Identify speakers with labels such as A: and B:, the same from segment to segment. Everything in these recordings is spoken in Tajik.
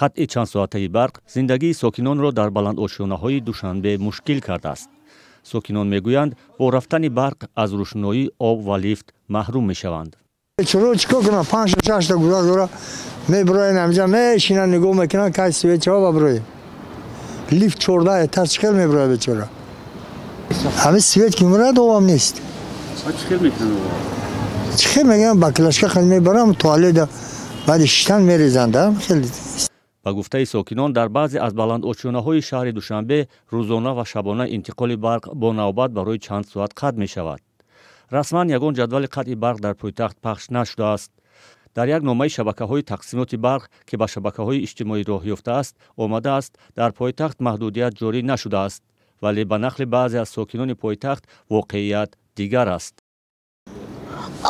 A: қатъи чанд соатаи барқ зиндагии сокинонро дар баландошӯнаҳои Душанбе мушкил кардааст. Сокинон мегӯянд, бо рафтани барқ аз рӯшноӣ, об ва лифт маҳрум мешаванд.
B: Чоро чикор кунам 5-6 та гузора меброен амҷа мешинан нигоҳ мекунан кай свечаҳо ва броем. Лифт 14 этаж чикор меброя бечора. Ҳамин свет ки мурад овам нест.
A: Чикор мекунан?
B: Чикор мегӯям баклашка хел мебарам туалета баъди шиштан мерезанда хеле.
A: ба гуфтаи сокинон дар баъзе аз баландошӯнаҳои шаҳри Душанбе рӯзона ва шабона интиқоли барқ бо навбат барои чанд соат қатъ мешавад. Расман ягон ҷадвали қатъи барқ дар пойтахт пахш нашудааст. дар як номаи шабакаҳои тақсимоти барқ ки ба шабакаҳои иҷтимоӣ роҳ ёфтааст омадааст, дар пойтахт маҳдудият ҷорӣ нашудааст, вале ба нақли баъзе аз сокинони пойтахт воқеият дигар аст.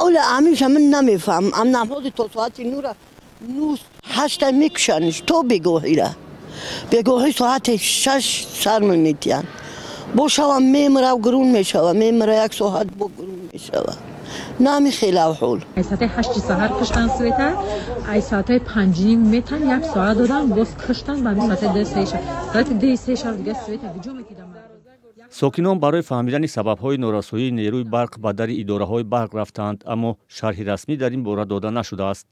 C: اولا همیشه من نمیفهم ام نماز تا ساعت 8 میکشنش تو بگوهی را بگوهی ساعت 6 سر میتین باشم میمره و گرون میشوه میمره یک ساعت با گرون میشوه نمی خیلی حول
D: ای ساعت 8 سحر کشتن سویتر ای ساعت 5 میتن یک ساعت دادن باز کشتن بعد ساعت 10 ساعت 10 ساعت دیگه سویتر ویجو میکردم.
A: сокинон барои фаҳмидани сабабҳои норасоии нерӯи барқ ба дари идораҳои барқ рафтанд, аммо шарҳи расмӣ дар ин бора дода нашудааст.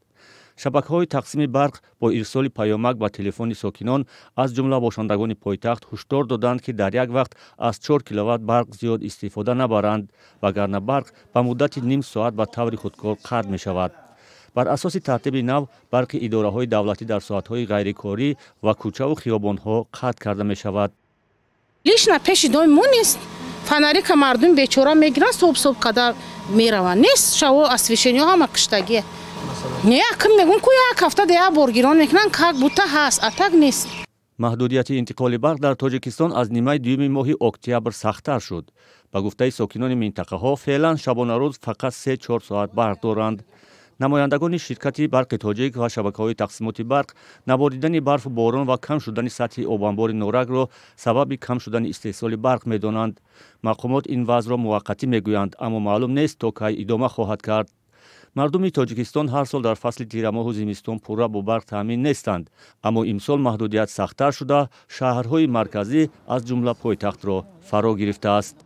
A: шабакаҳои тақсими барқ бо ирсоли паёмак ба телефони сокинон аз ҷумла бошандагони пойтахт ҳушдор доданд, ки дар як вақт аз 4 киловатт барқ зиёд истифода набаранд, вагарна барқ ба муддати ним соат ба таври худкор қатъ мешавад. бар асоси тартиби нав барқи идораҳои давлатӣ дар соатҳои ғайрикорӣ ва кӯчаву хиёбонҳо қатъ карда мешавад.
E: лишна пеши дои мо нест. Фонарика мардум бечора мегиран суб кадар мераванд. Нест шаво освещениё ҳама киштагие. Не акм мегун ку як ҳафта дея бор гирон мекунан как бута ҳаст, а так нест.
A: маҳдудияти интиқоли барқ дар Тоҷикистон аз нимаи дуюми моҳи октябр сахттар шуд. ба гуфтаи сокинони минтақаҳо феълан шабонарӯз фақат 3-4 соат барқ доранд. намояндагони ширкати барқи тоҷик ва шабакаҳои тақсимоти барқ наборидани барфу борон ва кам шудани сатҳи обанбори норагро сабаби кам шудани истеҳсоли барқ медонанд. мақомот ин вазъро муваққатӣ мегӯянд, аммо маълум нест то кай идома хоҳад кард. мардуми Тоҷикистон ҳар сол дар фасли тирамоҳу зимистон пурра бо барқ таъмин нестанд, аммо имсол маҳдудият сахттар шуда шаҳрҳои марказӣ аз ҷумла пойтахтро фаро гирифтааст.